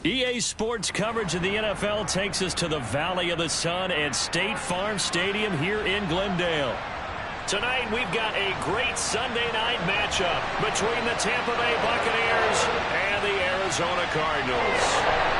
EA Sports coverage of the NFL takes us to the Valley of the Sun at State Farm Stadium here in Glendale. Tonight, we've got a great Sunday night matchup between the Tampa Bay Buccaneers and the Arizona Cardinals.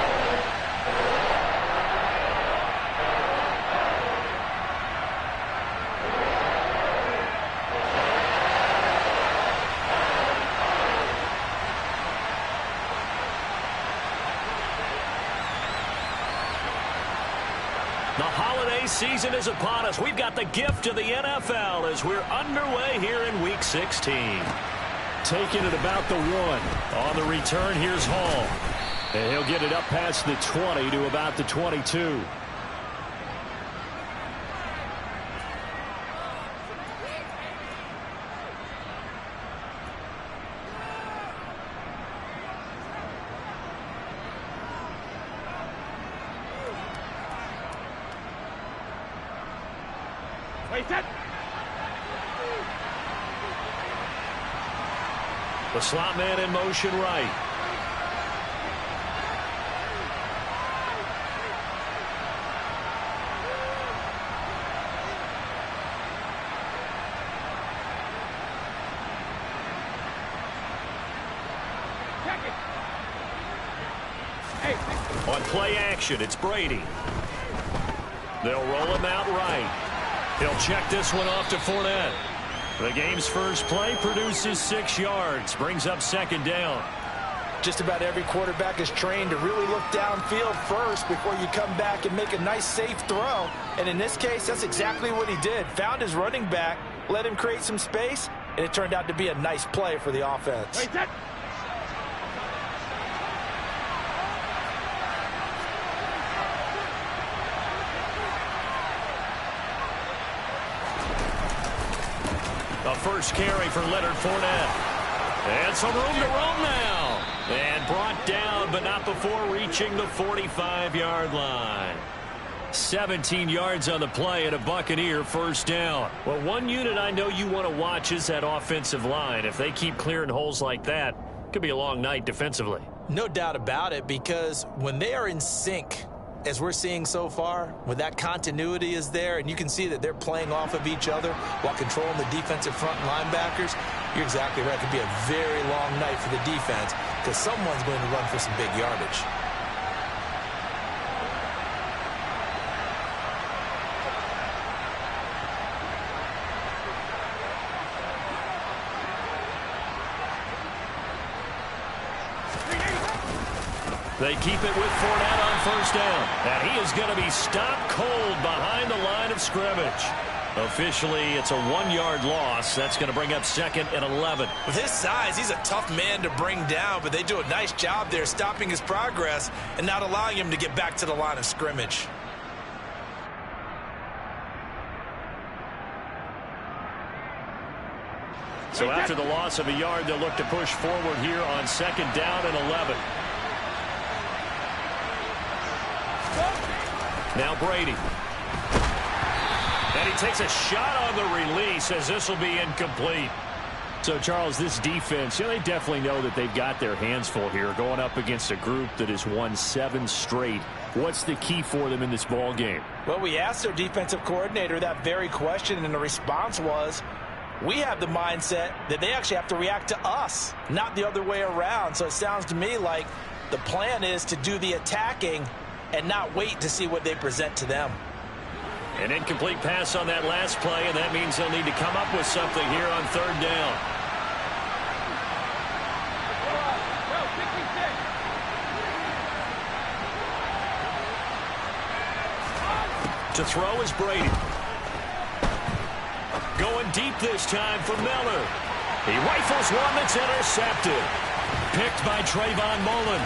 The holiday season is upon us. We've got the gift of the NFL as we're underway here in Week 16. Taking it about the 1. On the return, here's Hall. And he'll get it up past the 20 to about the 22. The slot man in motion right. On play action, it's Brady. They'll roll him out right. He'll check this one off to Fournette. The game's first play produces 6 yards, brings up second down. Just about every quarterback is trained to really look downfield first before you come back and make a nice, safe throw. And in this case, that's exactly what he did. Found his running back, let him create some space, and it turned out to be a nice play for the offense. A first carry for Leonard Fournette. And some room to roam now. And brought down, but not before reaching the 45-yard line. 17 yards on the play and a Buccaneer first down. Well, one unit I know you want to watch is that offensive line. If they keep clearing holes like that, it could be a long night defensively. No doubt about it, because when they are in sync, as we're seeing so far, when that continuity is there and you can see that they're playing off of each other while controlling the defensive front linebackers, you're exactly right. It could be a very long night for the defense because someone's going to run for some big yardage. They keep it with Fournette on first down. And he is going to be stopped cold behind the line of scrimmage. Officially, it's a 1-yard loss. That's going to bring up second and 11. With his size, he's a tough man to bring down, but they do a nice job there stopping his progress and not allowing him to get back to the line of scrimmage. So after the loss of a yard, they'll look to push forward here on second down and 11. Now Brady. And he takes a shot on the release as this will be incomplete. So, Charles, this defense, they definitely know that they've got their hands full here going up against a group that has won 7 straight. What's the key for them in this ball game? Well, we asked their defensive coordinator that very question, and the response was, we have the mindset that they actually have to react to us, not the other way around. So it sounds to me like the plan is to do the attacking and not wait to see what they present to them. An incomplete pass on that last play, and that means they'll need to come up with something here on third down. To throw is Brady. Going deep this time for Miller. He rifles one that's intercepted. Picked by Trayvon Mullen.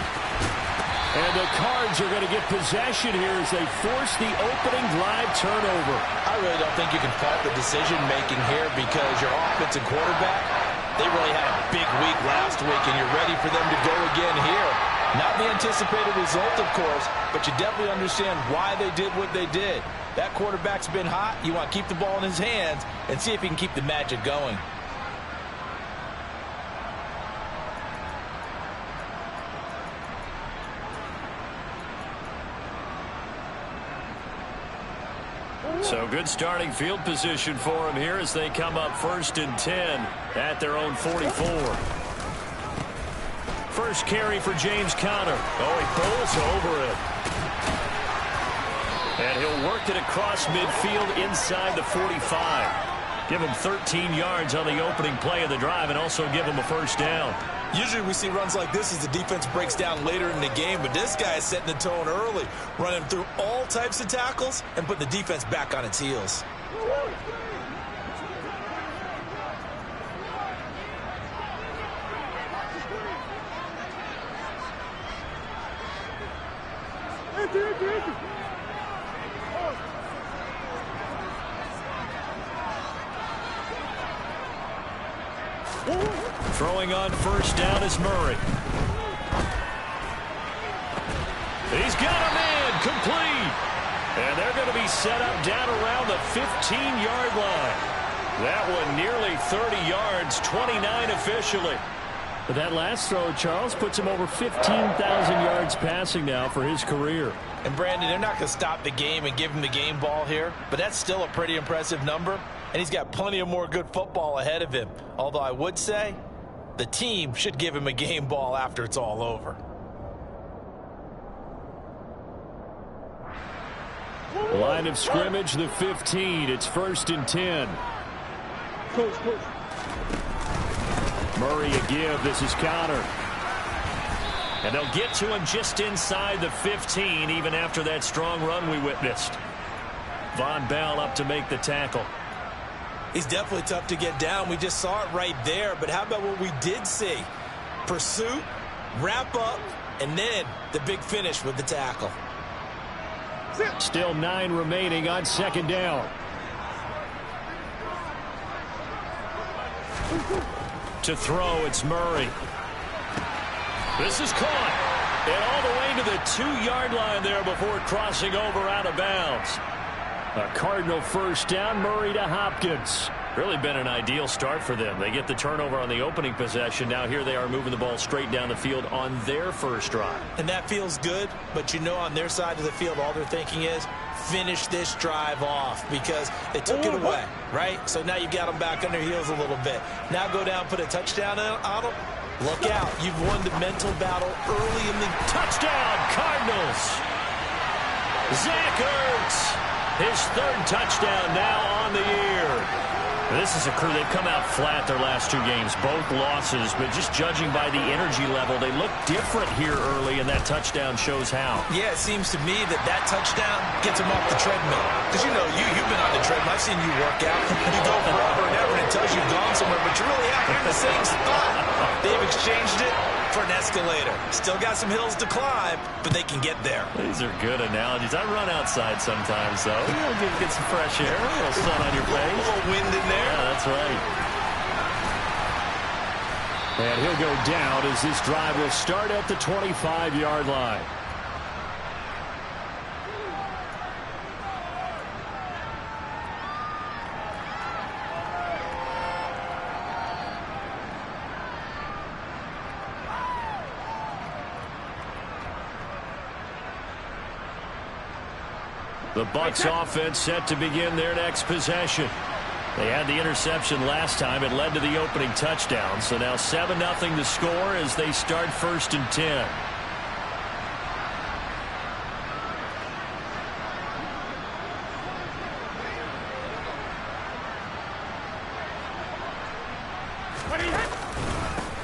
And the Cards are going to get possession here as they force the opening drive turnover. I really don't think you can fault the decision-making here because your offensive quarterback, they really had a big week last week, and you're ready for them to go again here. Not the anticipated result, of course, but you definitely understand why they did what they did. That quarterback's been hot. You want to keep the ball in his hands and see if he can keep the magic going. So good starting field position for him here as they come up 1st and 10 at their own 44. First carry for James Conner. Oh, he pulls over it. And he'll work it across midfield inside the 45. Give him 13 yards on the opening play of the drive and also give him a first down. Usually we see runs like this as the defense breaks down later in the game, but this guy is setting the tone early, running through all types of tackles and putting the defense back on its heels. Throwing on first down is Murray. He's got him in, complete. And they're going to be set up down around the 15-yard line. That one nearly 30 yards, 29 officially. But that last throw, Charles, puts him over 15,000 yards passing now for his career. And Brandon, they're not going to stop the game and give him the game ball here, but that's still a pretty impressive number, and he's got plenty of more good football ahead of him. Although I would say the team should give him a game ball after it's all over. Line of scrimmage, the 15. It's 1st and 10. Murray a give. This is Conner. And they'll get to him just inside the 15, even after that strong run we witnessed. Von Bell up to make the tackle. He's definitely tough to get down. We just saw it right there. But how about what we did see? Pursuit, wrap up, and then the big finish with the tackle. Still 9 remaining on 2nd down. To throw, it's Murray. This is caught. And all the way to the 2-yard line there before crossing over out of bounds. A Cardinal first down, Murray to Hopkins. Really been an ideal start for them. They get the turnover on the opening possession. Now here they are moving the ball straight down the field on their first drive. And that feels good, but you know on their side of the field all they're thinking is finish this drive off because they took it away, right? So now you've got them back on their heels a little bit. Now go down, put a touchdown on them. Look out. You've won the mental battle early in the touchdown, Cardinals. Zach Ertz, his 3rd touchdown now on the year. This is a crew, they've come out flat their last 2 games, both losses, but just judging by the energy level, they look different here early, and that touchdown shows how. Yeah, it seems to me that touchdown gets them off the treadmill. Because, you know, you've been on the treadmill. I've seen you work out. You go forever and ever, and it tells you you've gone somewhere, but you're in the same spot. They've exchanged it for an escalator. Still got some hills to climb, but they can get there. These are good analogies. I run outside sometimes, though. You know, get some fresh air, a little sun on your face. A little wind in there. Yeah, that's right. And he'll go down as this drive will start at the 25-yard line. The Bucs offense set to begin their next possession. They had the interception last time. It led to the opening touchdown. So now 7-0 to score as they start 1st and 10.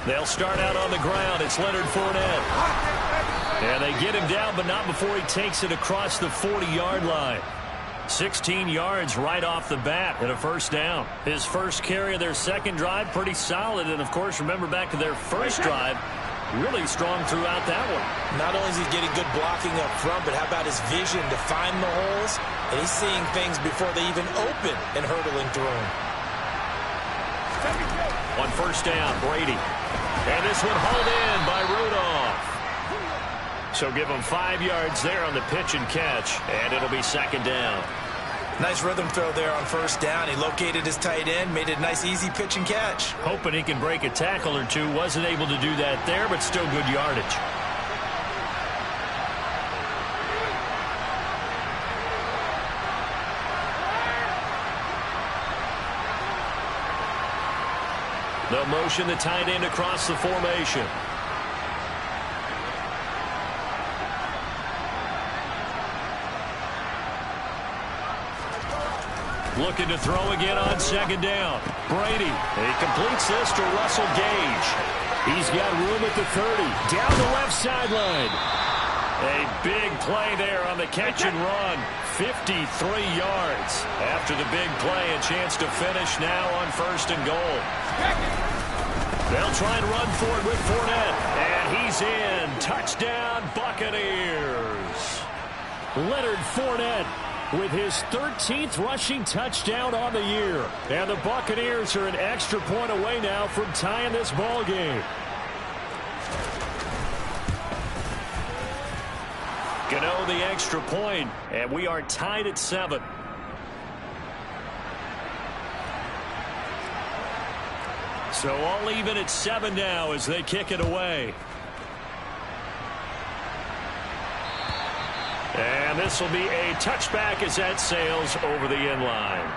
They'll start out on the ground. It's Leonard Fournette. And they get him down, but not before he takes it across the 40-yard line. 16 yards right off the bat and a first down. His first carry of their second drive, pretty solid. And, of course, remember back to their first drive, really strong throughout that one. Not only is he getting good blocking up front, but how about his vision to find the holes? And he's seeing things before they even open and hurdling through them. On first down, Brady. And this one hauled in by Rudolph. So give him 5 yards there on the pitch and catch, and it'll be 2nd down. Nice rhythm throw there on first down. He located his tight end, made it a nice easy pitch and catch. Hoping he can break a tackle or two. Wasn't able to do that there, but still good yardage. They'll motion the tight end across the formation. Looking to throw again on second down. Brady. He completes this to Russell Gage. He's got room at the 30. Down the left sideline. A big play there on the catch and run. 53 yards. After the big play, a chance to finish now on first and goal. They'll try and run for it with Fournette. And he's in. Touchdown, Buccaneers. Leonard Fournette with his 13th rushing touchdown on the year. And the Buccaneers are an extra point away now from tying this ball game. Gano the extra point, and we are tied at 7. So all even at 7 now as they kick it away. And this will be a touchback as that sails over the end line.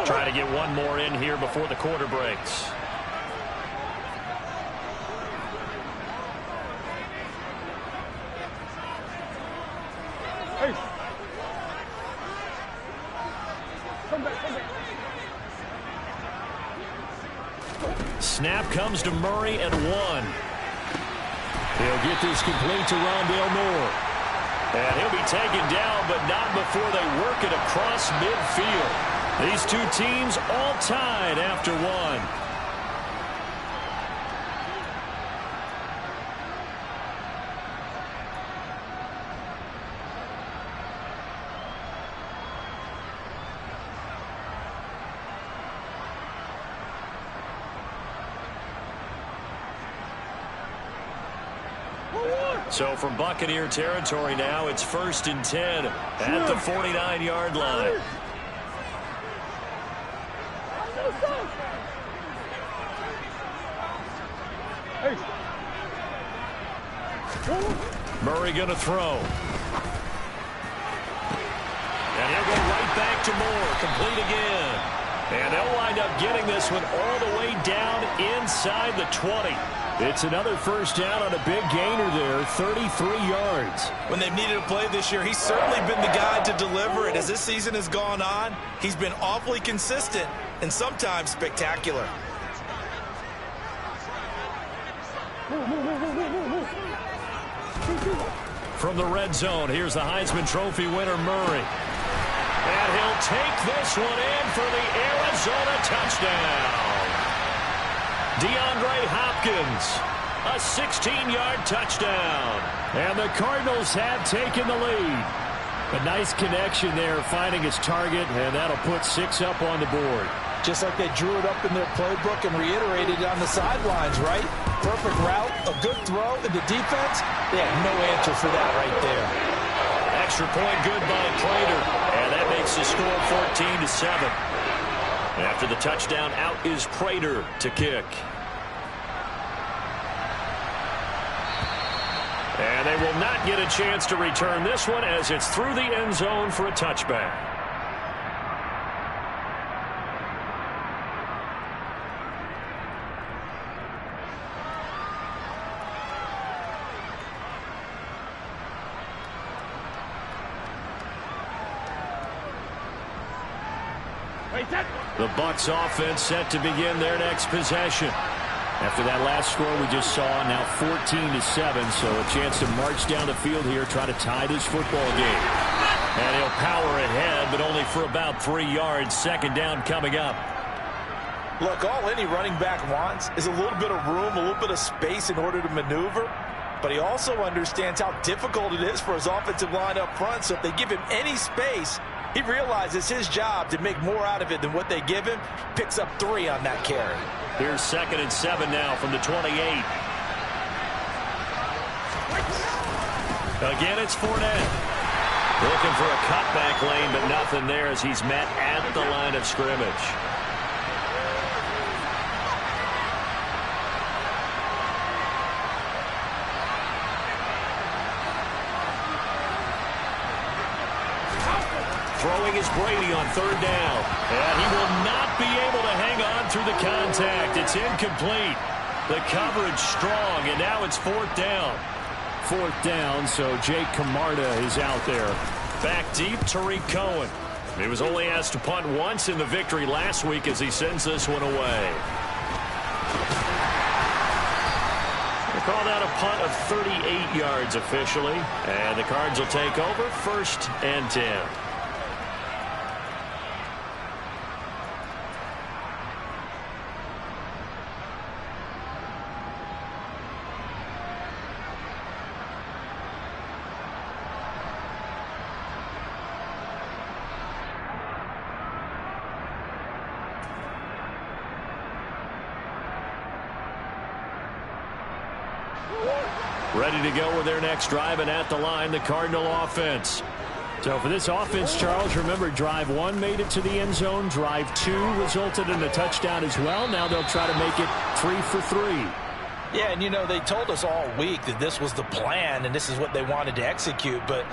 Try to get one more in here before the quarter breaks. Hey. Come back. Snap comes to Murray at 1. He'll get this complete to Rondale Moore. And he'll be taken down, but not before they work it across midfield. These two teams all tied after 1. So from Buccaneer territory now, it's 1st and 10 at the 49-yard line. Murray going to throw. And he'll go right back to Moore. Complete again. And they'll wind up getting this one all the way down inside the 20. It's another first down on a big gainer there, 33 yards. When they've needed a play this year, he's certainly been the guy to deliver it. As this season has gone on, he's been awfully consistent and sometimes spectacular. From the red zone, here's the Heisman Trophy winner, Murray. And he'll take this one in for the Arizona touchdown. DeAndre Hopkins, a 16-yard touchdown. And the Cardinals have taken the lead. A nice connection there, finding his target, and that'll put 6 up on the board. Just like they drew it up in their playbook and reiterated it on the sidelines, right? Perfect route, a good throw, and the defense, they had no answer for that right there. Extra point good by Prater, and that makes the score 14-7. After the touchdown, out is Prater to kick. And they will not get a chance to return this one as it's through the end zone for a touchback. The Bucs offense set to begin their next possession. After that last score we just saw, now 14-7, so a chance to march down the field here, try to tie this football game. And he'll power ahead, but only for about 3 yards. Second down coming up. Look, all any running back wants is a little bit of room, a little bit of space in order to maneuver. But he also understands how difficult it is for his offensive line up front, so if they give him any space, he realizes his job to make more out of it than what they give him. Picks up 3 on that carry. Here's 2nd and 7 now from the 28. Again, it's Fournette. Looking for a cutback lane, but nothing there as he's met at the line of scrimmage. Throwing is Brady on third down. And he will not be able to hang on through the contact. It's incomplete. The coverage strong, and now it's fourth down. Fourth down, so Jake Camarda is out there. Back deep, Tariq Cohen. He was only asked to punt once in the victory last week as he sends this one away. They call that a punt of 38 yards officially. And the Cards will take over, 1st and 10. Ready to go with their next drive, and at the line, the Cardinal offense. So for this offense, Charles, remember drive 1 made it to the end zone. Drive 2 resulted in a touchdown as well. Now they'll try to make it 3 for 3. Yeah, and you know, they told us all week that this was the plan and this is what they wanted to execute, but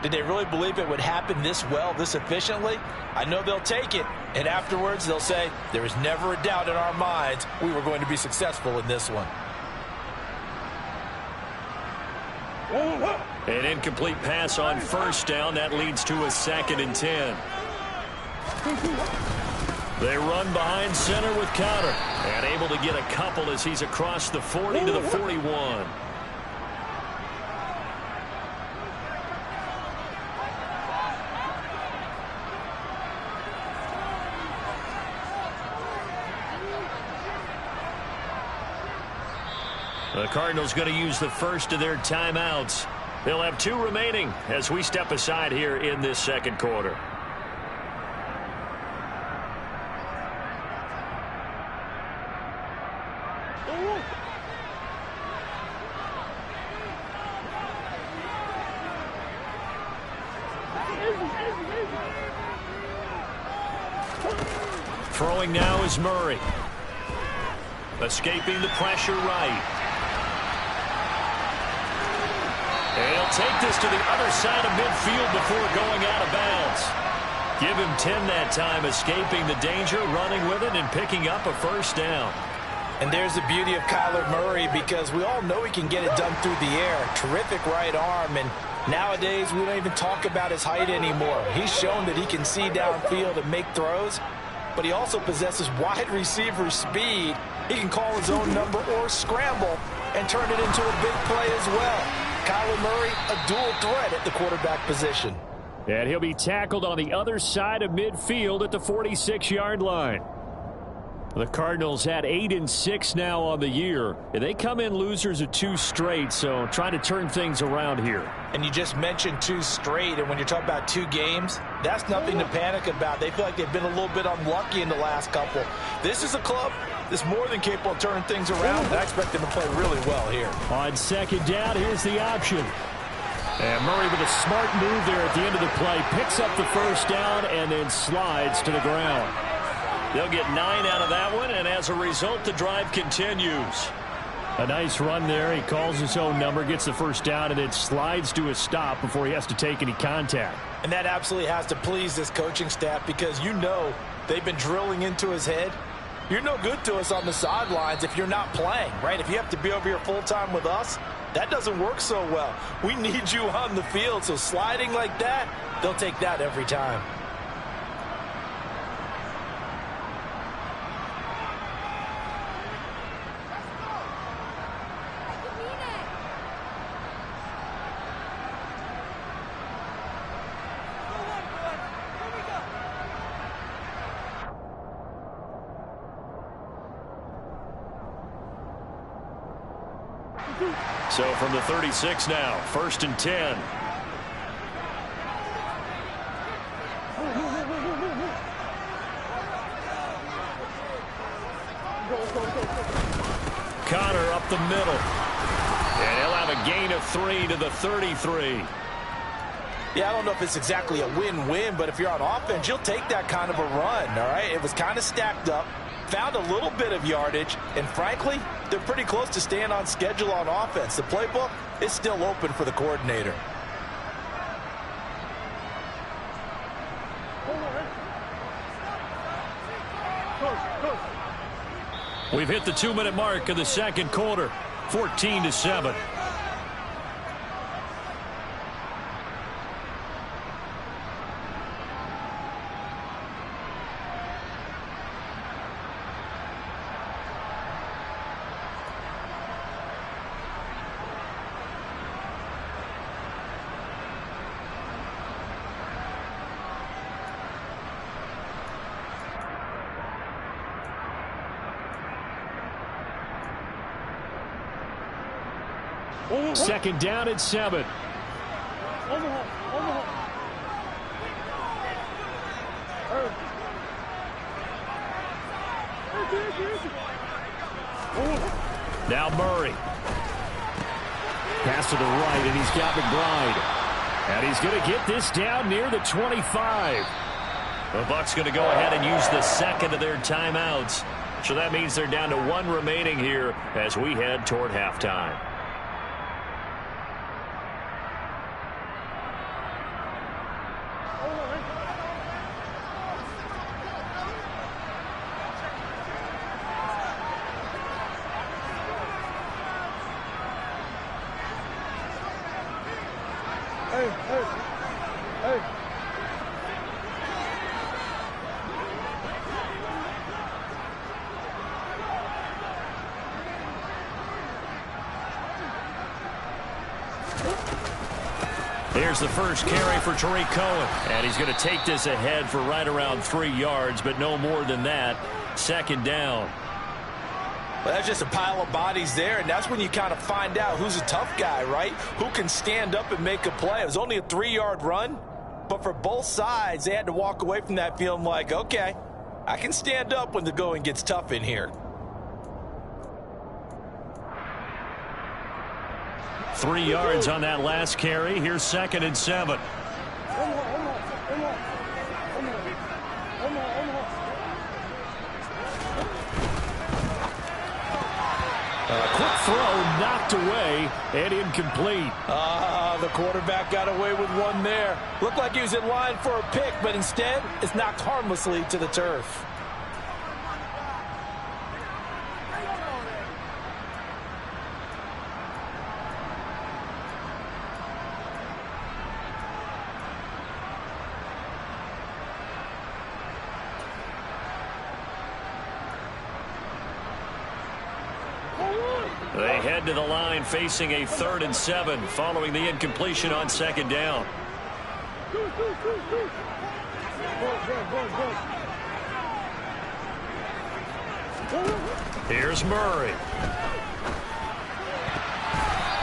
did they really believe it would happen this well, this efficiently? I know they'll take it, and afterwards they'll say, there was never a doubt in our minds we were going to be successful in this one. An incomplete pass on first down. That leads to a 2nd and 10. They run behind center with Conner. And able to get a couple as he's across the 40 to the 41. The Cardinals going to use the first of their timeouts. They'll have 2 remaining as we step aside here in this second quarter. Throwing now is Murray. Escaping the pressure right. And he'll take this to the other side of midfield before going out of bounds. Give him 10 that time, escaping the danger, running with it, and picking up a first down. And there's the beauty of Kyler Murray, because we all know he can get it done through the air. Terrific right arm, and nowadays we don't even talk about his height anymore. He's shown that he can see downfield and make throws, but he also possesses wide receiver speed. He can call his own number or scramble and turn it into a big play as well. Kyler Murray, a dual threat at the quarterback position. And he'll be tackled on the other side of midfield at the 46-yard line. The Cardinals had 8-6 now on the year, and they come in losers of 2 straight, so trying to turn things around here. And you just mentioned 2 straight, and when you're talking about 2 games, that's nothing to panic about. They feel like they've been a little bit unlucky in the last couple. This is a club that's more than capable of turning things around, and I expect them to play really well here. On second down, here's the option. And Murray with a smart move there at the end of the play, picks up the first down and then slides to the ground. They'll get 9 out of that one, and as a result, the drive continues. A nice run there. He calls his own number, gets the first down, and then slides to a stop before he has to take any contact. And that absolutely has to please this coaching staff, because you know they've been drilling into his head. You're no good to us on the sidelines if you're not playing, right? If you have to be over here full-time with us, that doesn't work so well. We need you on the field, so sliding like that, they'll take that every time. So from the 36 now, 1st and 10. Conner up the middle. And he'll have a gain of 3 to the 33. Yeah, I don't know if it's exactly a win-win, but if you're on offense, you'll take that kind of a run, all right? It was kind of stacked up, found a little bit of yardage, and frankly, they're pretty close to staying on schedule on offense. The playbook is still open for the coordinator. We've hit the 2-minute mark of the second quarter, 14-7. Second down at 7. Now Murray. Pass to the right, and he's got McBride. And he's going to get this down near the 25. The Bucs going to go ahead and use the second of their timeouts. So that means they're down to 1 remaining here as we head toward halftime. Here's the first carry for Tariq Cohen. And he's going to take this ahead for right around 3 yards, but no more than that. Second down. Well, that's just a pile of bodies there, and that's when you kind of find out who's a tough guy, right? Who can stand up and make a play. It was only a 3-yard run, but for both sides, they had to walk away from that feeling like, okay, I can stand up when the going gets tough in here. 3 yards on that last carry. Here's 2nd and 7. Quick throw knocked away and incomplete. The quarterback got away with one there. Looked like he was in line for a pick, but instead it's knocked harmlessly to the turf. They head to the line facing a 3rd and 7 following the incompletion on 2nd down. Here's Murray.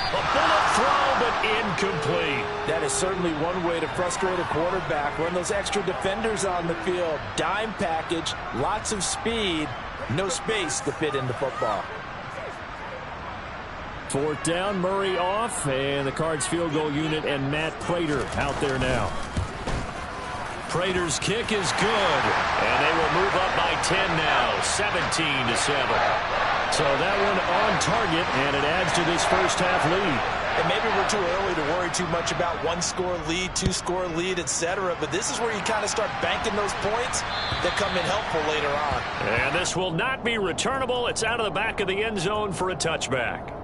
A bullet throw, but incomplete. That is certainly one way to frustrate a quarterback. Run those extra defenders on the field. Dime package, lots of speed, no space to fit in the football. 4th down, Murray off, and the Cards field goal unit and Matt Prater out there now. Prater's kick is good, and they will move up by 10 now, 17-7. So that one on target, and it adds to this first half lead. And maybe we're too early to worry too much about 1-score lead, 2-score lead, etc. But this is where you kind of start banking those points that come in helpful later on. And this will not be returnable. It's out of the back of the end zone for a touchback.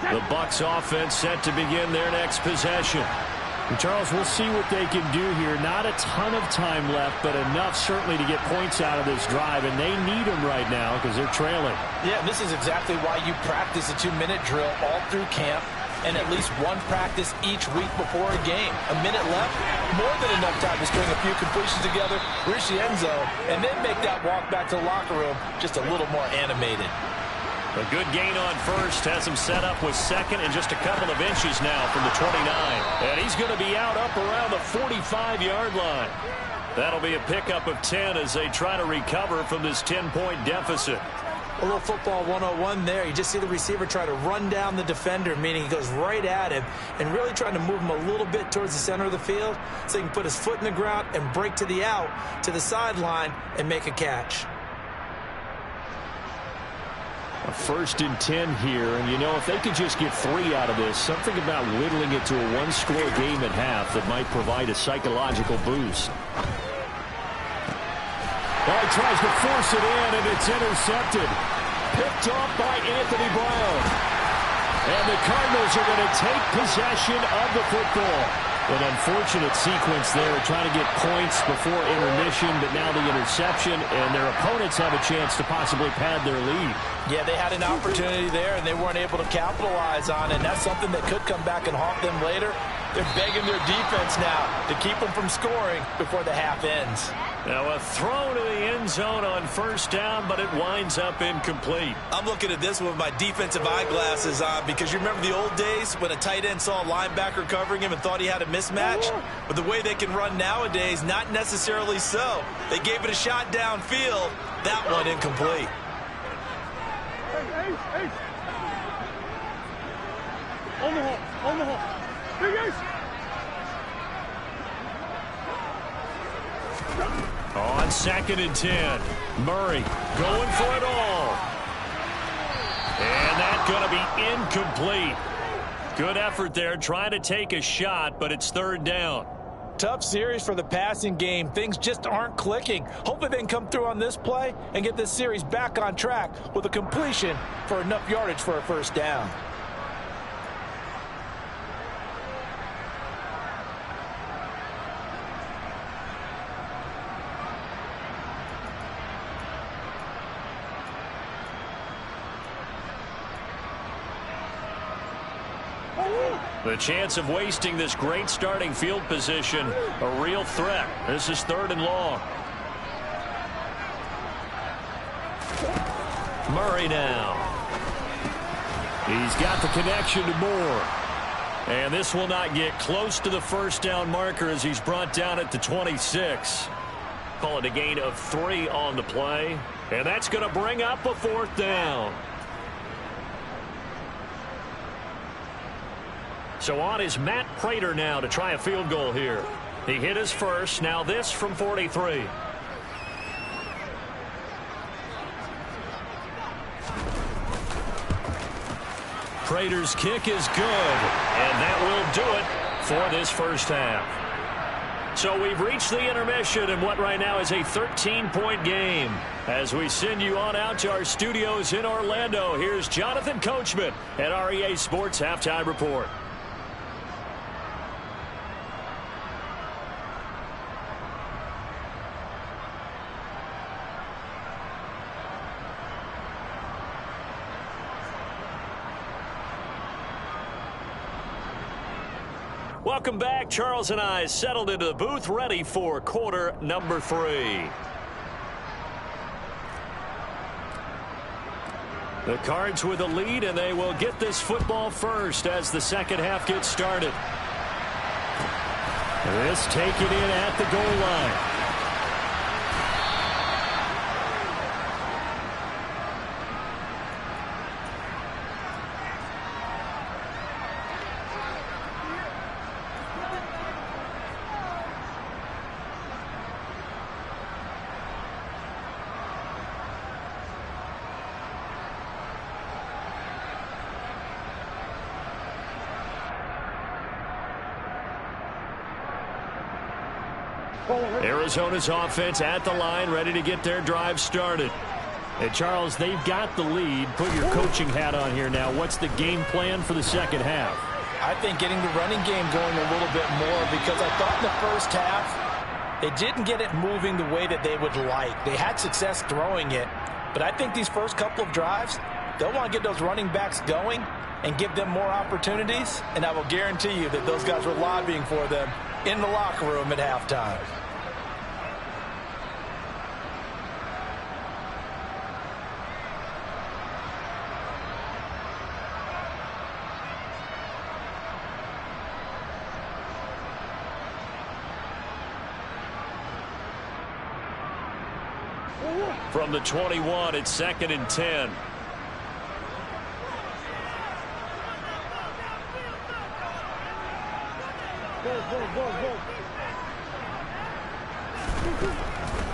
The Bucs offense set to begin their next possession. And Charles, we'll see what they can do here. Not a ton of time left, but enough certainly to get points out of this drive, and they need them right now because they're trailing. Yeah, this is exactly why you practice a 2-minute drill all through camp and at least one practice each week before a game. A minute left, more than enough time to string a few completions together, reach the end zone, and then make that walk back to the locker room just a little more animated. A good gain on first has him set up with second and just a couple of inches now from the 29. And he's going to be out up around the 45-yard line. That'll be a pickup of 10 as they try to recover from this 10-point deficit. A little football 101 there. You just see the receiver try to run down the defender, meaning he goes right at him and really trying to move him a little bit towards the center of the field so he can put his foot in the ground and break to the out, to the sideline, and make a catch. A 1st and 10 here, and you know, if they could just get 3 out of this, something about whittling it to a one-score game at half that might provide a psychological boost. Well, he tries to force it in, and it's intercepted. Picked off by Anthony Brown. And the Cardinals are going to take possession of the football. An unfortunate sequence there, trying to get points before intermission, but now the interception, and their opponents have a chance to possibly pad their lead. Yeah, they had an opportunity there, and they weren't able to capitalize on it, and that's something that could come back and haunt them later. They're begging their defense now to keep them from scoring before the half ends. Now a throw to the end zone on first down, but it winds up incomplete. I'm looking at this one with my defensive eyeglasses on because you remember the old days when a tight end saw a linebacker covering him and thought he had a mismatch? But the way they can run nowadays, not necessarily so. They gave it a shot downfield. That one incomplete. Hey. On the hole. Big Ace. On 2nd and 10, Murray going for it all. And that's going to be incomplete. Good effort there, trying to take a shot, but it's 3rd down. Tough series for the passing game. Things just aren't clicking. Hopefully they can come through on this play and get this series back on track with a completion for enough yardage for a 1st down. The chance of wasting this great starting field position, a real threat. This is 3rd and long. Murray now. He's got the connection to Moore. And this will not get close to the 1st down marker as he's brought down at the 26. Call it a gain of 3 on the play. And that's going to bring up a 4th down. So on is Matt Prater now to try a field goal here. He hit his first. Now this from 43. Prater's kick is good. And that will do it for this 1st half. So we've reached the intermission in what right now is a 13-point game. As we send you on out to our studios in Orlando, here's Jonathan Coachman at REA Sports Halftime Report. Welcome back. Charles and I settled into the booth, ready for quarter number 3. The Cards with a lead, and they will get this football first as the 2nd half gets started. This taken in at the goal line. Arizona's offense at the line, ready to get their drive started. And Charles, they've got the lead. Put your coaching hat on here now. What's the game plan for the 2nd half? I think getting the running game going a little bit more, because I thought in the 1st half they didn't get it moving the way that they would like. They had success throwing it, but I think these first couple of drives, they'll want to get those running backs going and give them more opportunities, and I will guarantee you that those guys were lobbying for them in the locker room at halftime. From the 21, it's 2nd and 10.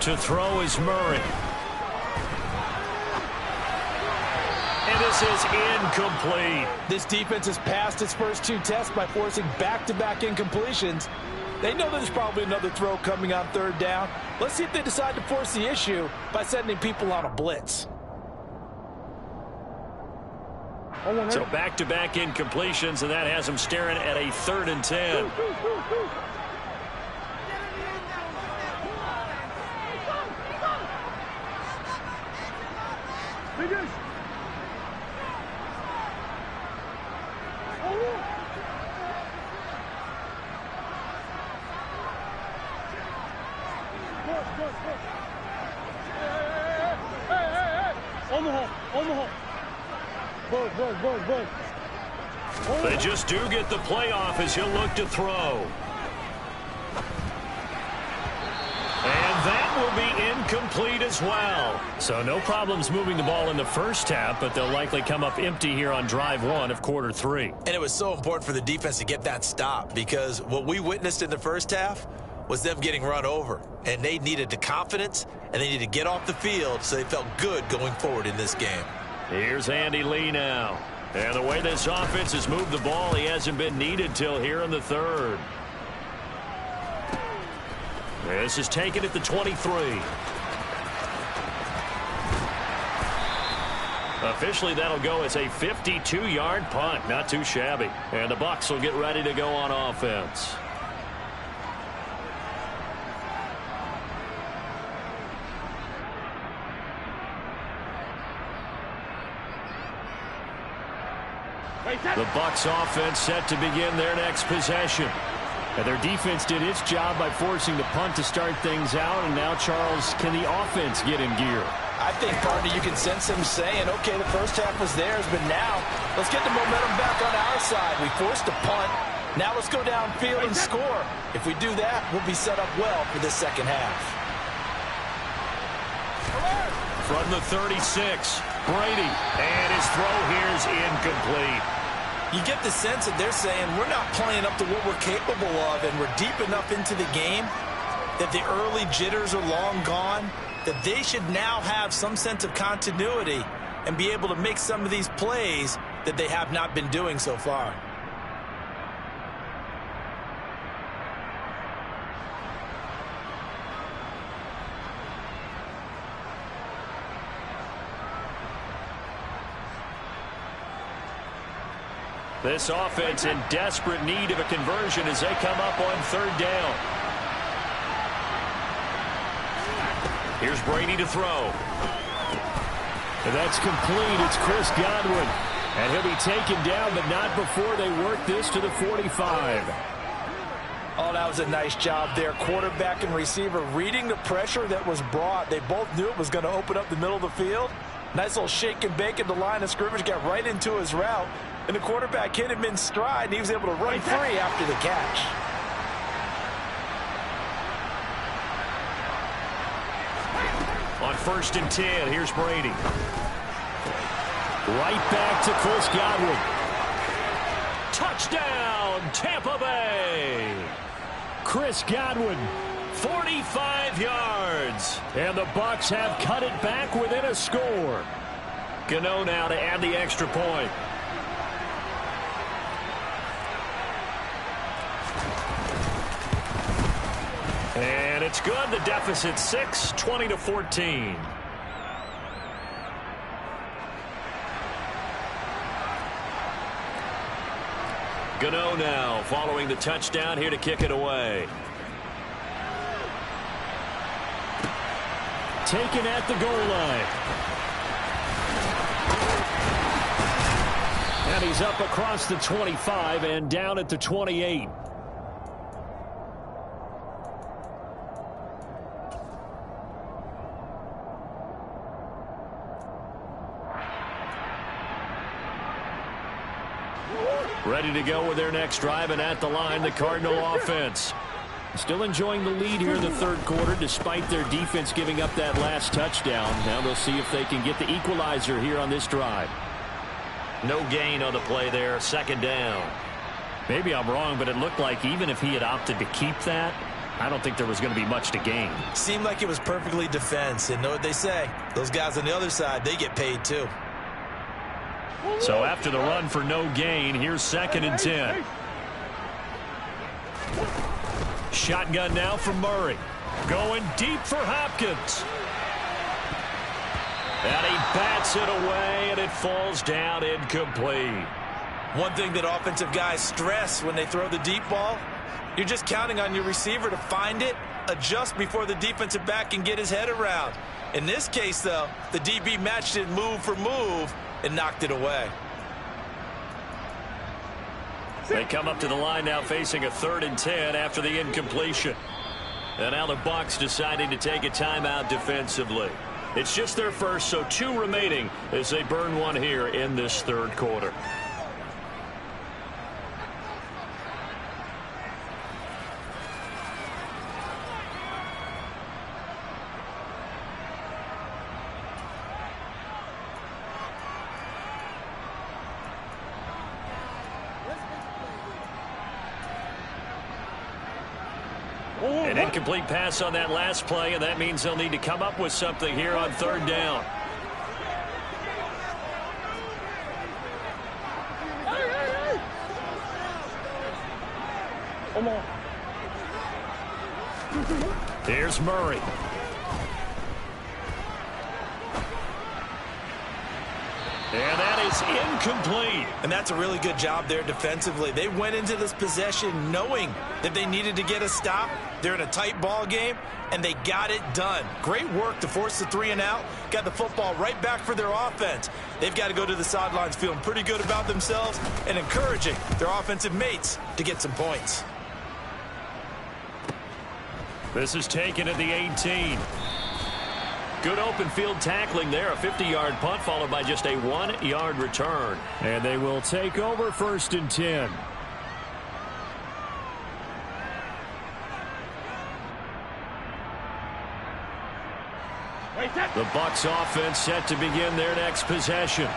To throw is Murray. And this is incomplete. This defense has passed its first 2 tests by forcing back-to-back incompletions. They know there's probably another throw coming on 3rd down. Let's see if they decide to force the issue by sending people on a blitz. So back-to-back incompletions, and that has them staring at a 3rd and 10. They just do get the playoff as he'll look to throw. And that will be incomplete as well. So no problems moving the ball in the first half, but they'll likely come up empty here on drive 1 of quarter 3. And it was so important for the defense to get that stop, because what we witnessed in the first half was them getting run over. And they needed the confidence, and they needed to get off the field so they felt good going forward in this game. Here's Andy Lee now. And the way this offense has moved the ball, he hasn't been needed till here in the 3rd. This is taken at the 23. Officially, that'll go as a 52-yard punt. Not too shabby. And the Bucs will get ready to go on offense. The Bucs offense set to begin their next possession. And their defense did its job by forcing the punt to start things out. And now, Charles, can the offense get in gear? I think, partner, you can sense them saying, okay, the first half was theirs, but now let's get the momentum back on our side. We forced a punt. Now let's go downfield and score. If we do that, we'll be set up well for this second half. From the 36, Brady. And his throw here is incomplete. You get the sense that they're saying we're not playing up to what we're capable of, and we're deep enough into the game that the early jitters are long gone, that they should now have some sense of continuity and be able to make some of these plays that they have not been doing so far. This offense in desperate need of a conversion as they come up on 3rd down. Here's Brady to throw. And that's complete. It's Chris Godwin. And he'll be taken down, but not before they work this to the 45. Oh, that was a nice job there. Quarterback and receiver reading the pressure that was brought. They both knew it was going to open up the middle of the field. Nice little shake and bake at the line of scrimmage. Got right into his route. And the quarterback hit him in stride, and he was able to run free after the catch. On 1st and 10, here's Brady. Right back to Chris Godwin. Touchdown, Tampa Bay. Chris Godwin, 45 yards. And the Bucs have cut it back within a score. Gano now to add the extra point. And it's good. The deficit 6, 20-14. Gano now following the touchdown here to kick it away. Taken at the goal line. And he's up across the 25 and down at the 28. Ready to go with their next drive, and at the line, the Cardinal offense. Still enjoying the lead here in the third quarter, despite their defense giving up that last touchdown. Now they'll see if they can get the equalizer here on this drive. No gain on the play there, second down. Maybe I'm wrong, but it looked like even if he had opted to keep that, I don't think there was going to be much to gain. Seemed like it was perfectly defense, and know what they say. Those guys on the other side, they get paid too. So after the run for no gain, here's 2nd and 10. Shotgun now for Murray. Going deep for Hopkins. And he bats it away, and it falls down incomplete. One thing that offensive guys stress when they throw the deep ball, you're just counting on your receiver to find it, adjust before the defensive back can get his head around. In this case, though, the DB matched it move for move and knocked it away. They come up to the line now facing a 3rd and 10 after the incompletion. And now the Bucs deciding to take a timeout defensively. It's just their first, so 2 remaining as they burn one here in this third quarter. An incomplete pass on that last play, and that means they'll need to come up with something here on 3rd down. Here's Murray. And that is incomplete. And that's a really good job there defensively. They went into this possession knowing that they needed to get a stop. They're in a tight ball game, and they got it done. Great work to force the 3 and out. Got the football right back for their offense. They've got to go to the sidelines feeling pretty good about themselves and encouraging their offensive mates to get some points. This is taken at the 18. Good open field tackling there. A 50-yard punt followed by just a 1-yard return. And they will take over 1st and 10. The Bucs offense set to begin their next possession.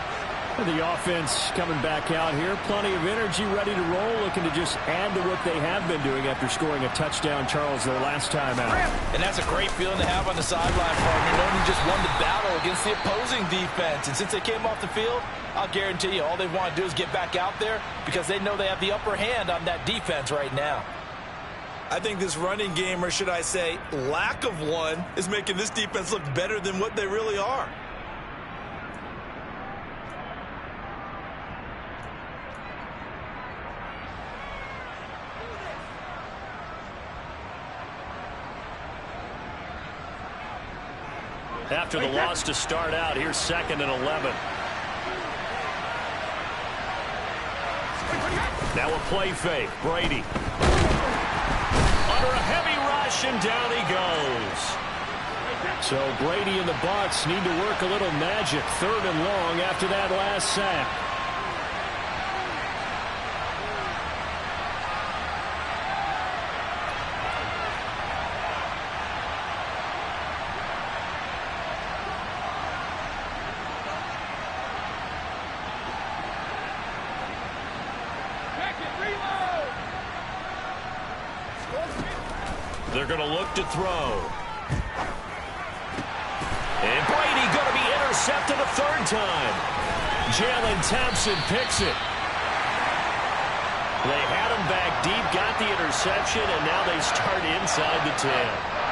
And the offense coming back out here. Plenty of energy, ready to roll, looking to just add to what they have been doing after scoring a touchdown, Charles, their last time out. And that's a great feeling to have on the sideline, partner, knowing you just won the battle against the opposing defense. And since they came off the field, I'll guarantee you all they want to do is get back out there because they know they have the upper hand on that defense right now. I think this running game, or should I say lack of one, is making this defense look better than what they really are. After the loss to start out, here's 2nd and 11. Now a play fake. Brady. Under a heavy rush, and down he goes. So Brady and the Bucs need to work a little magic. 3rd and long after that last sack. They're going to look to throw. And Brady going to be intercepted a 3rd time. Jalen Thompson picks it. They had him back deep, got the interception, and now they start inside the 10.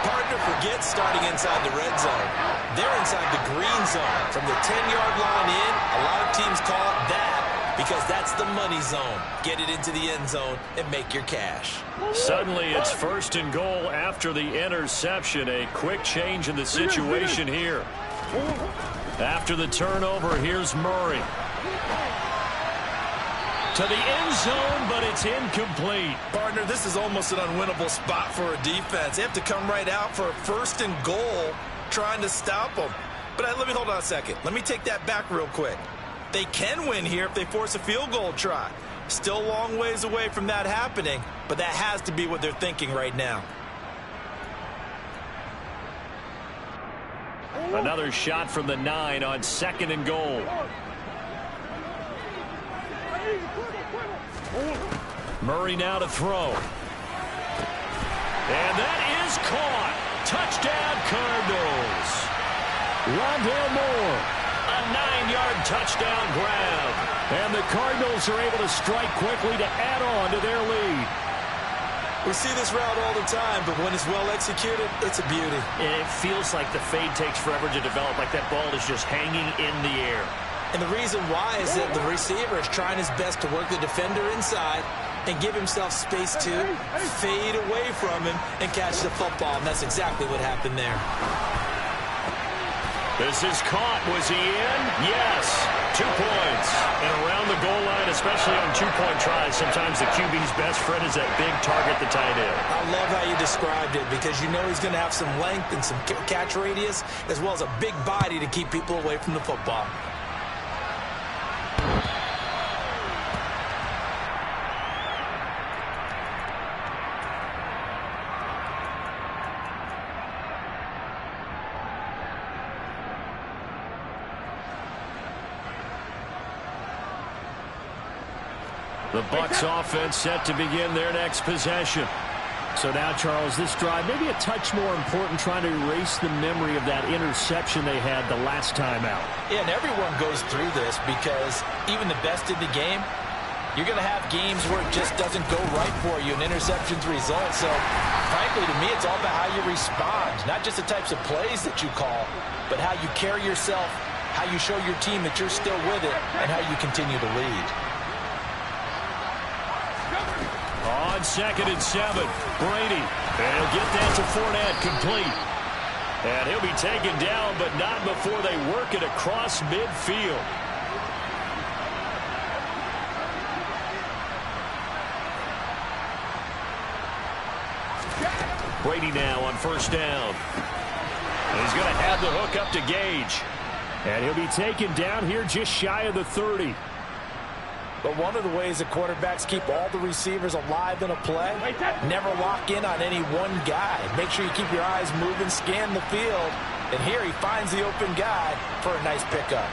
Partner, forget starting inside the red zone. They're inside the green zone. From the 10-yard line in, a lot of teams call it that because that's the money zone. Get it into the end zone and make your cash. Suddenly it's 1st and goal after the interception. A quick change in the situation here. After the turnover, here's Murray. To the end zone, but it's incomplete. Partner, this is almost an unwinnable spot for a defense. They have to come right out for a 1st and goal trying to stop them. But let me hold on a second. Let me take that back real quick. They can win here if they force a field goal try. Still a long ways away from that happening, but that has to be what they're thinking right now. Another shot from the 9 on 2nd and goal. Murray now to throw. And that is caught. Touchdown, Cardinals. Rondale Moore. A 9-yard touchdown grab. And the Cardinals are able to strike quickly to add on to their lead. We see this route all the time, but when it's well executed, it's a beauty. And it feels like the fade takes forever to develop, like that ball is just hanging in the air. And the reason why is that the receiver is trying his best to work the defender inside and give himself space to fade away from him and catch the football. And that's exactly what happened there. This is caught. Was he in? Yes. 2 points. And around the goal line, especially on 2-point tries, sometimes the QB's best friend is that big target, the tight end. I love how you described it because you know he's going to have some length and some catch radius as well as a big body to keep people away from the football. The Bucs offense set to begin their next possession. So now, Charles, this drive maybe a touch more important, trying to erase the memory of that interception they had the last time out. Yeah, and everyone goes through this because even the best in the game, you're going to have games where it just doesn't go right for you, and interceptions result. So, frankly, to me, it's all about how you respond, not just the types of plays that you call, but how you carry yourself, how you show your team that you're still with it, and how you continue to lead. On 2nd and 7, Brady. And he'll get that to Fournette, complete. And he'll be taken down, but not before they work it across midfield. Brady now on 1st down. And he's going to have the hook up to Gage. And he'll be taken down here just shy of the 30. But one of the ways that quarterbacks keep all the receivers alive in a play, never lock in on any one guy. Make sure you keep your eyes moving, scan the field. And here he finds the open guy for a nice pickup.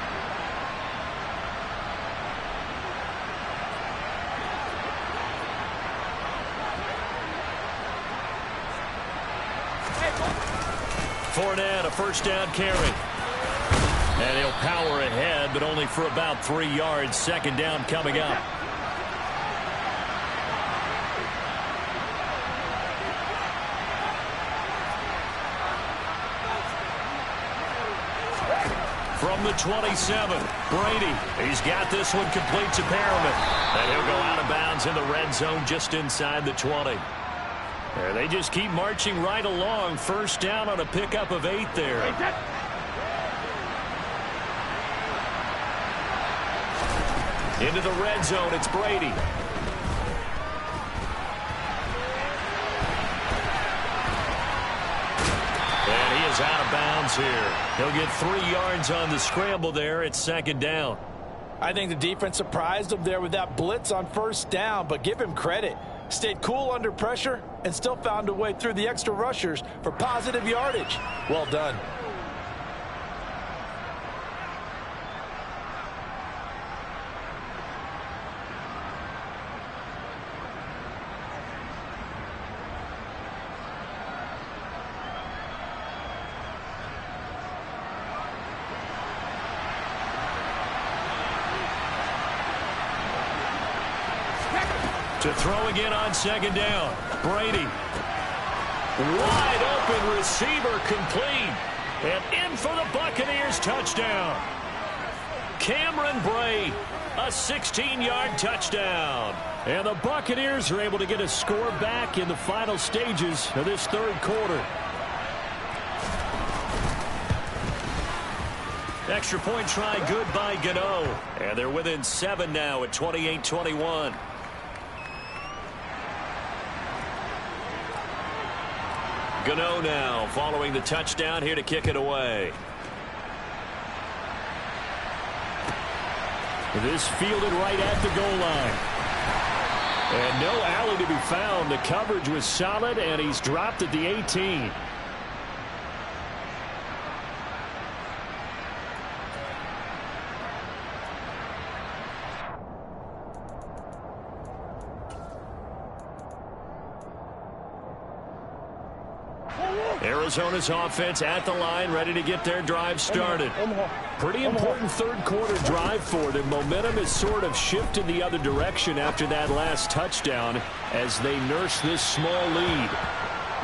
Fournette, a 1st down carry. And he'll power ahead, but only for about 3 yards. 2nd down coming up. From the 27, Brady. He's got this one complete to Perriman. And he'll go out of bounds in the red zone just inside the 20. And they just keep marching right along. 1st down on a pickup of 8 there. Into the red zone, it's Brady. And he is out of bounds here. He'll get 3 yards on the scramble there. It's 2nd down. I think the defense surprised him there with that blitz on 1st down, but give him credit. Stayed cool under pressure and still found a way through the extra rushers for positive yardage. Well done. To throw again on 2nd down. Brady. Wide open receiver, complete. And in for the Buccaneers touchdown. Cameron Brate, a 16-yard touchdown. And the Buccaneers are able to get a score back in the final stages of this 3rd quarter. Extra point try good by Gano. And they're within 7 now at 28-21. Gano now following the touchdown here to kick it away. This fielded right at the goal line. And no alley to be found. The coverage was solid, and he's dropped at the 18. Arizona's offense at the line, ready to get their drive started. Pretty important third quarter drive for them. Momentum has sort of shifted the other direction after that last touchdown as they nurse this small lead.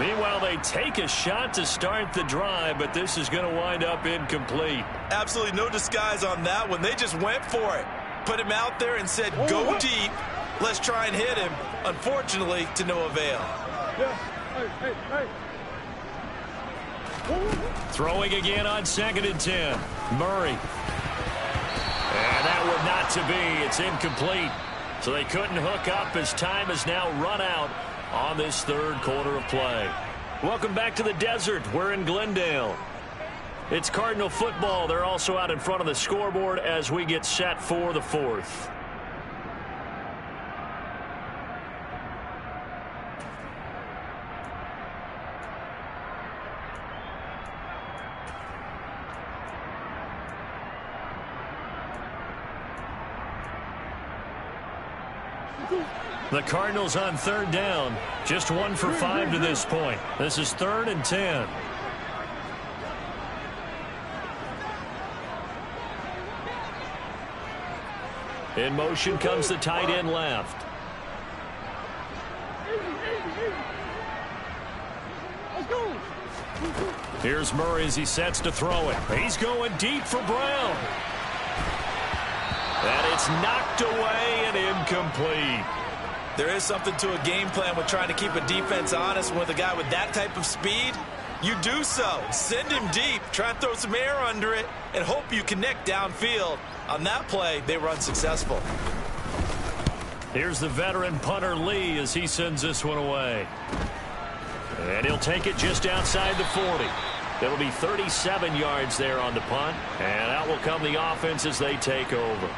Meanwhile, they take a shot to start the drive, but this is going to wind up incomplete. Absolutely no disguise on that one. They just went for it. Put him out there and said, go deep. Let's try and hit him. Unfortunately, to no avail. Hey. Throwing again on 2nd and 10. Murray. And that would not to be. It's incomplete. So they couldn't hook up as time has now run out on this third quarter of play. Welcome back to the desert. We're in Glendale. It's Cardinal football. They're also out in front of the scoreboard as we get set for the fourth. The Cardinals on 3rd down. Just 1 for 5 to this point. This is 3rd and 10. In motion comes the tight end left. Here's Murray as he sets to throw it. He's going deep for Brown. And it's knocked away and incomplete. There is something to a game plan with trying to keep a defense honest. With a guy with that type of speed, you do so. Send him deep, try and throw some air under it, and hope you connect downfield. On that play, they were unsuccessful. Here's the veteran punter Lee as he sends this one away. And he'll take it just outside the 40. It'll be 37 yards there on the punt, and out will come the offense as they take over.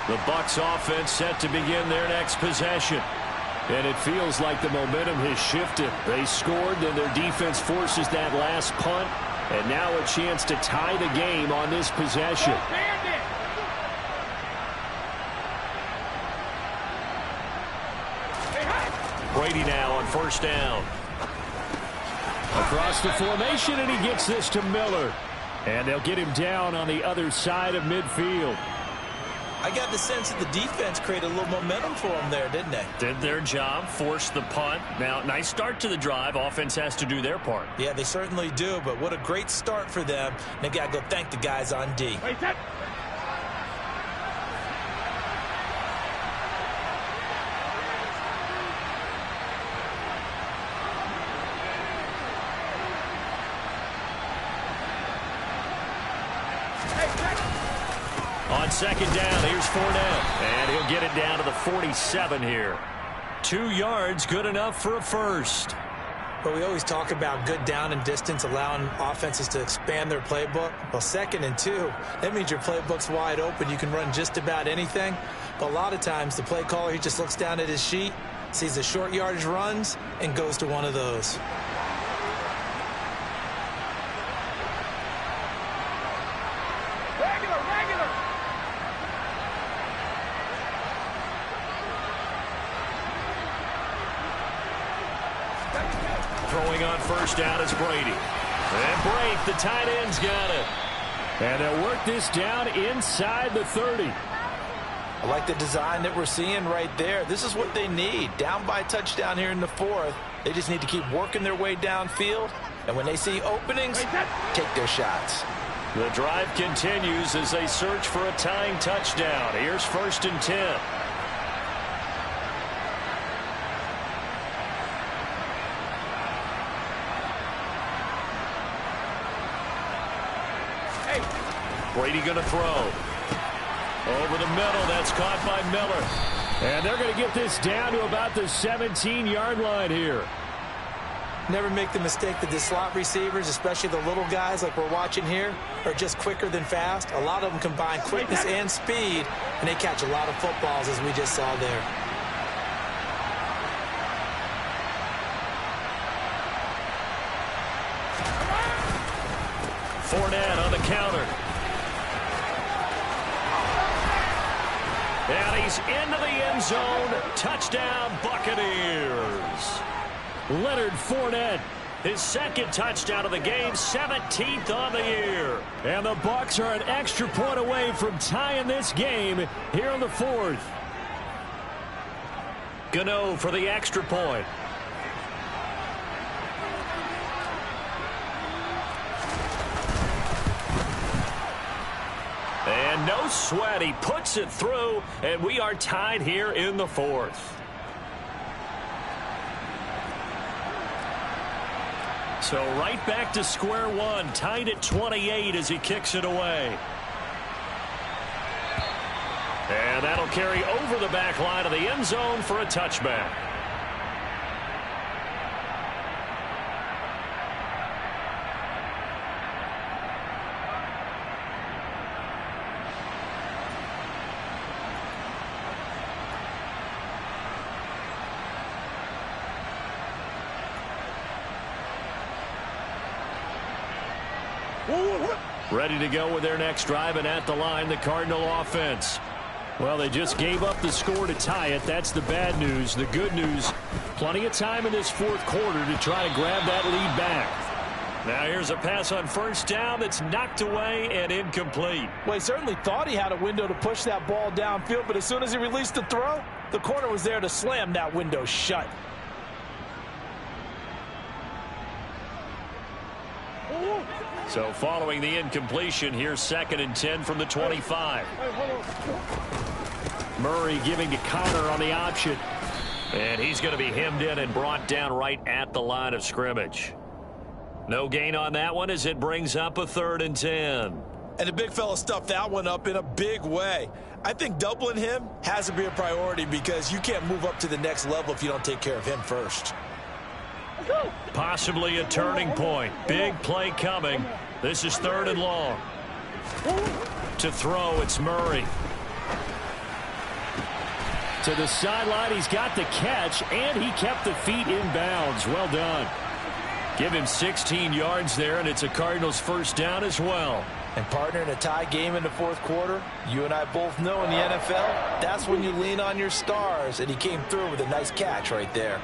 The Bucs offense set to begin their next possession. And it feels like the momentum has shifted. They scored, then their defense forces that last punt. And now a chance to tie the game on this possession. Brady now on 1st down. Across the formation, and he gets this to Miller. And they'll get him down on the other side of midfield. I got the sense that the defense created a little momentum for them there, didn't they? Did their job, forced the punt. Now, nice start to the drive. Offense has to do their part. Yeah, they certainly do, but what a great start for them. And they got to go thank the guys on D. On 2nd down, here's Fournette. And he'll get it down to the 47 here. 2 yards, good enough for a first. But we always talk about good down and distance, allowing offenses to expand their playbook. Well, 2nd and 2, that means your playbook's wide open. You can run just about anything. But a lot of times, the play caller, he just looks down at his sheet, sees the short yardage runs, and goes to one of those. Throwing on 1st down is Brady. And Brake, the tight end's got it. And they'll work this down inside the 30. I like the design that we're seeing right there. This is what they need. Down by a touchdown here in the 4th. They just need to keep working their way downfield. And when they see openings, take their shots. The drive continues as they search for a tying touchdown. Here's 1st and 10. Brady going to throw. Over the middle. That's caught by Miller. And they're going to get this down to about the 17-yard line here. Never make the mistake that the slot receivers, especially the little guys like we're watching here, are just quicker than fast. A lot of them combine quickness and speed, and they catch a lot of footballs, as we just saw there. Fournette on the counter. And he's into the end zone. Touchdown, Buccaneers. Leonard Fournette. His 2nd touchdown of the game, 17th on the year. And the Bucs are an extra point away from tying this game here in the 4th. Gano for the extra point. And no sweat. He puts it through, and we are tied here in the 4th. So right back to square one, tied at 28 as he kicks it away. And that'll carry over the back line of the end zone for a touchback. Ready to go with their next drive, and at the line, the Cardinal offense. Well, they just gave up the score to tie it. That's the bad news. The good news, plenty of time in this 4th quarter to try to grab that lead back. Now here's a pass on 1st down that's knocked away and incomplete. Well, he certainly thought he had a window to push that ball downfield, but as soon as he released the throw, the corner was there to slam that window shut. So following the incompletion, here's 2nd and 10 from the 25. Murray giving to Connor on the option. And he's going to be hemmed in and brought down right at the line of scrimmage. No gain on that one as it brings up a 3rd and 10. And the big fella stuffed that one up in a big way. I think doubling him has to be a priority because you can't move up to the next level if you don't take care of him first. Possibly a turning point. Big play coming. This is 3rd and long. To throw, it's Murray. To the sideline, he's got the catch, and he kept the feet in bounds. Well done. Give him 16 yards there, and it's a Cardinals 1st down as well. And partner, in a tie game in the 4th quarter, you and I both know in the NFL, that's when you lean on your stars, and he came through with a nice catch right there.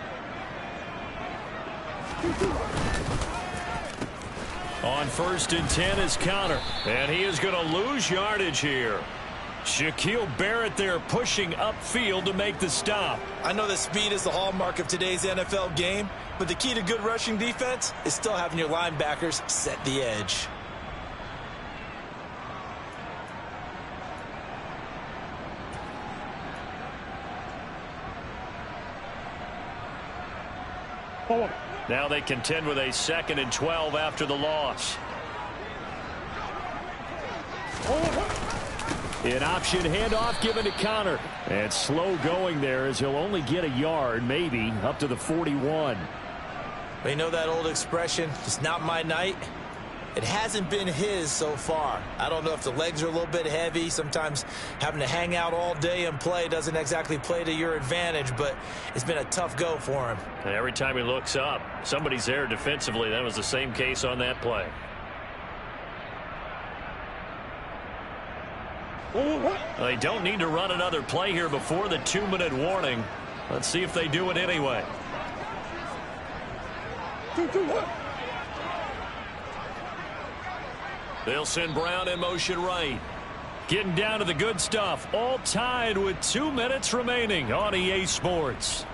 On 1st and 10 is Connor, and he is going to lose yardage here. Shaquille Barrett there pushing upfield to make the stop. I know that speed is the hallmark of today's NFL game, but the key to good rushing defense is still having your linebackers set the edge. Now they contend with a 2nd and 12 after the loss. An option handoff given to Connor. And slow going there as he'll only get a yard, maybe, up to the 41. They know that old expression, it's not my night. It hasn't been his so far. I don't know if the legs are a little bit heavy. Sometimes having to hang out all day and play doesn't exactly play to your advantage, but it's been a tough go for him. And every time he looks up, somebody's there defensively. That was the same case on that play. They don't need to run another play here before the 2-minute warning. Let's see if they do it anyway. They'll send Brown in motion right. Getting down to the good stuff. All tied with 2 minutes remaining on EA Sports.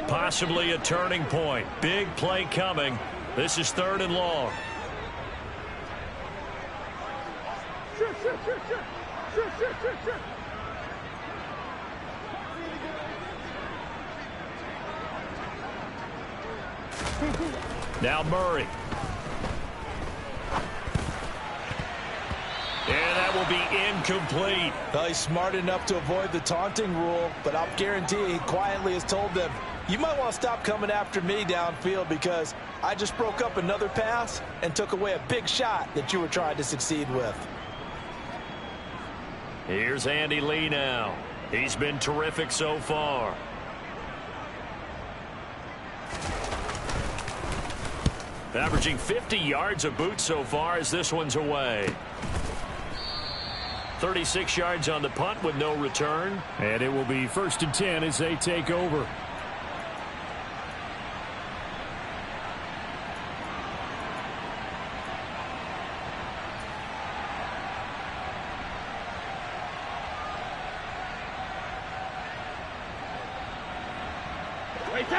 Possibly a turning point. Big play coming. This is 3rd and long. Now Murray. And that will be incomplete. Well, he's smart enough to avoid the taunting rule, but I'll guarantee he quietly has told them, you might want to stop coming after me downfield because I just broke up another pass and took away a big shot that you were trying to succeed with. Here's Andy Lee now. He's been terrific so far. Averaging 50 yards a boot so far as this one's away. 36 yards on the punt with no return. And it will be 1st and 10 as they take over.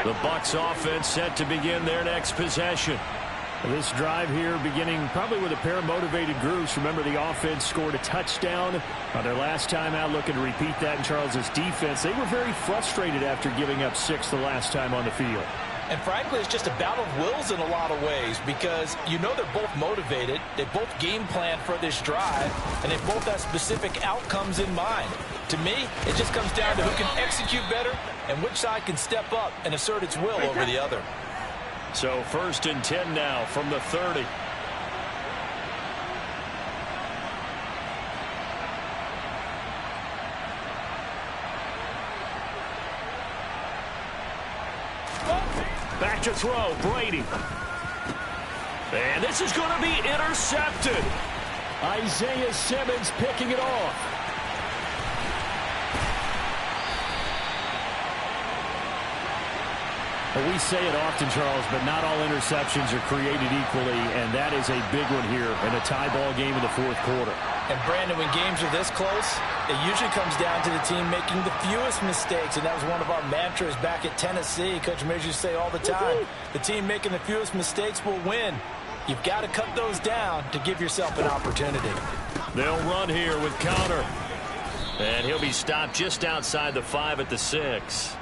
The Bucs offense set to begin their next possession. This drive here beginning probably with a pair of motivated groups. Remember, the offense scored a touchdown on their last time out, looking to repeat that in Charles's defense. They were very frustrated after giving up 6 the last time on the field. And frankly, it's just a battle of wills in a lot of ways because you know they're both motivated, they both game plan for this drive, and they both have specific outcomes in mind. To me, it just comes down to who can execute better and which side can step up and assert its will over the other. So 1st and 10 now from the 30. Back to throw, Brady. And this is going to be intercepted. Isaiah Simmons picking it off. Well, we say it often, Charles, but not all interceptions are created equally, and that is a big one here in a tie ball game in the 4th quarter. And, Brandon, when games are this close, it usually comes down to the team making the fewest mistakes, and that was one of our mantras back at Tennessee. Coach Mears used to say all the time, the team making the fewest mistakes will win. You've got to cut those down to give yourself an opportunity. They'll run here with Counter. And he'll be stopped just outside the 5 at the 6.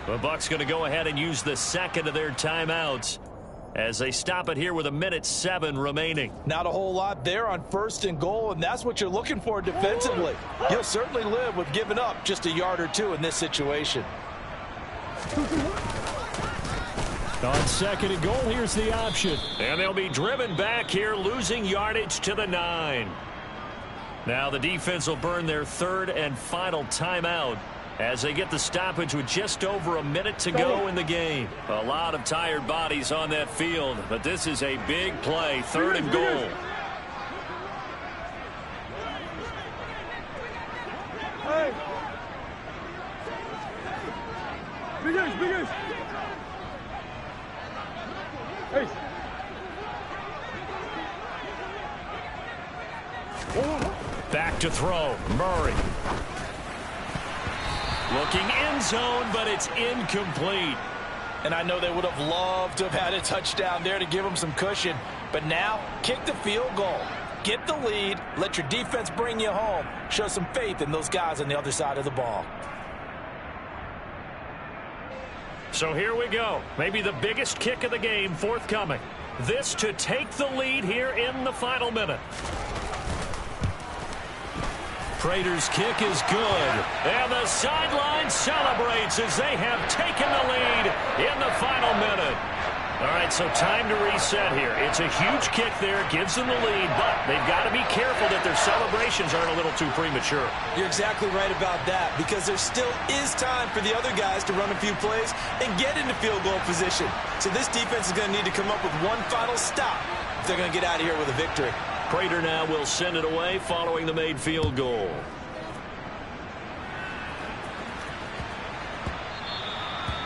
The Bucs going to go ahead and use the 2nd of their timeouts as they stop it here with 1:07 remaining. Not a whole lot there on 1st and goal, and that's what you're looking for defensively. You'll certainly live with giving up just a yard or 2 in this situation. On 2nd and goal, here's the option. And they'll be driven back here, losing yardage to the 9. Now the defense will burn their 3rd and final timeout as they get the stoppage with just over a minute to go in the game. A lot of tired bodies on that field, but this is a big play, 3rd and goal. Hey! Big Ace! Ace! Back to throw, Murray. Looking end zone, but it's incomplete. And I know they would have loved to have had a touchdown there to give them some cushion. But now, kick the field goal. Get the lead. Let your defense bring you home. Show some faith in those guys on the other side of the ball. So here we go. Maybe the biggest kick of the game forthcoming. This to take the lead here in the final minute. Prater's kick is good. And the sideline celebrates as they have taken the lead in the final minute. All right, so time to reset here. It's a huge kick there. Gives them the lead, but they've got to be careful that their celebrations aren't a little too premature. You're exactly right about that because there still is time for the other guys to run a few plays and get into field goal position. So this defense is going to need to come up with one final stop if they're going to get out of here with a victory. Prater now will send it away following the made field goal.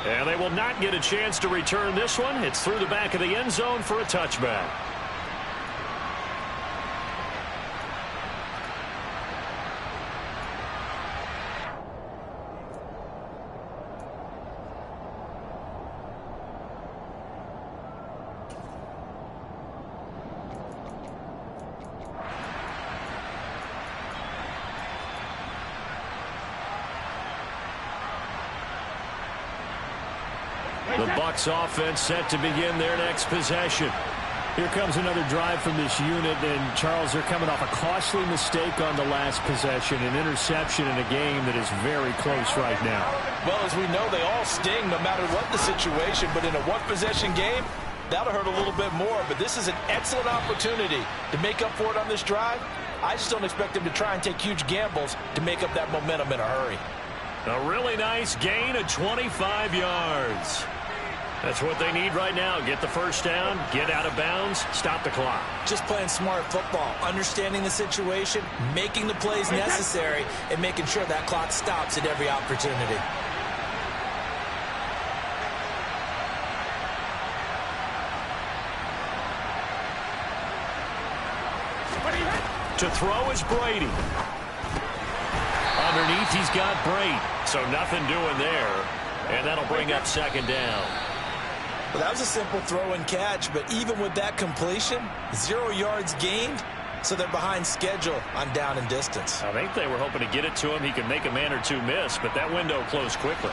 And they will not get a chance to return this one. It's through the back of the end zone for a touchback. The Bucs offense set to begin their next possession. Here comes another drive from this unit, and Charles, they're coming off a costly mistake on the last possession, an interception in a game that is very close right now. Well, as we know, they all sting no matter what the situation, but in a one-possession game, that'll hurt a little bit more. But this is an excellent opportunity to make up for it on this drive. I just don't expect them to try and take huge gambles to make up that momentum in a hurry. A really nice gain of 25 yards. That's what they need right now. Get the first down, get out of bounds, stop the clock. Just playing smart football, understanding the situation, making the plays necessary, and making sure that clock stops at every opportunity. To throw is Brady. Underneath, he's got Brady. So nothing doing there. And that'll bring up second down. Well, that was a simple throw and catch, but even with that completion, 0 yards gained, so they're behind schedule on down and distance. I think they were hoping to get it to him. He could make a man or two miss, but that window closed quickly.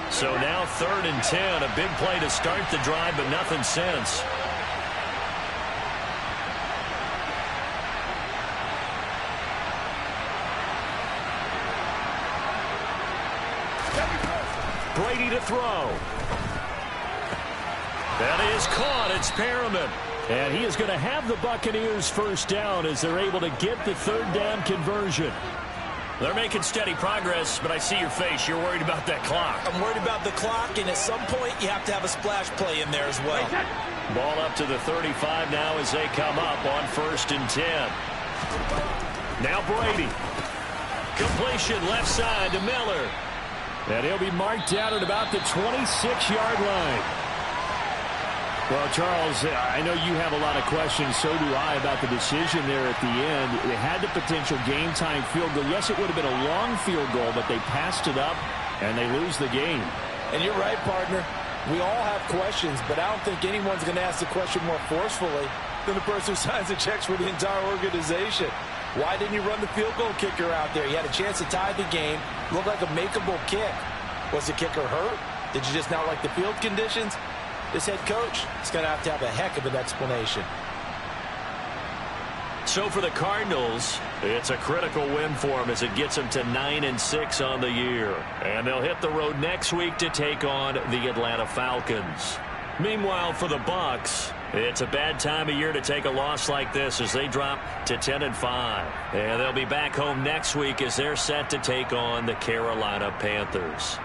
So now 3rd and 10, a big play to start the drive, but nothing since. Brady to throw. That is caught. It's Perriman. And he is going to have the Buccaneers first down as they're able to get the 3rd down conversion. They're making steady progress, but I see your face. You're worried about that clock. I'm worried about the clock, and at some point you have to have a splash play in there as well. Ball up to the 35 now as they come up on 1st and 10. Now Brady. Completion left side to Miller. And he'll be marked down at about the 26-yard line. Well, Charles, I know you have a lot of questions. So do I about the decision there at the end. They had the potential game-time field goal. Yes, it would have been a long field goal, but they passed it up, and they lose the game. And you're right, partner. We all have questions, but I don't think anyone's going to ask the question more forcefully than the person who signs the checks for the entire organization. Why didn't you run the field goal kicker out there? You had a chance to tie the game. Looked like a makeable kick. Was the kicker hurt? Did you just not like the field conditions? This head coach is going to have a heck of an explanation. So for the Cardinals, it's a critical win for them as it gets them to 9-6 on the year. And they'll hit the road next week to take on the Atlanta Falcons. Meanwhile, for the Bucs, it's a bad time of year to take a loss like this as they drop to 10-5. And they'll be back home next week as they're set to take on the Carolina Panthers.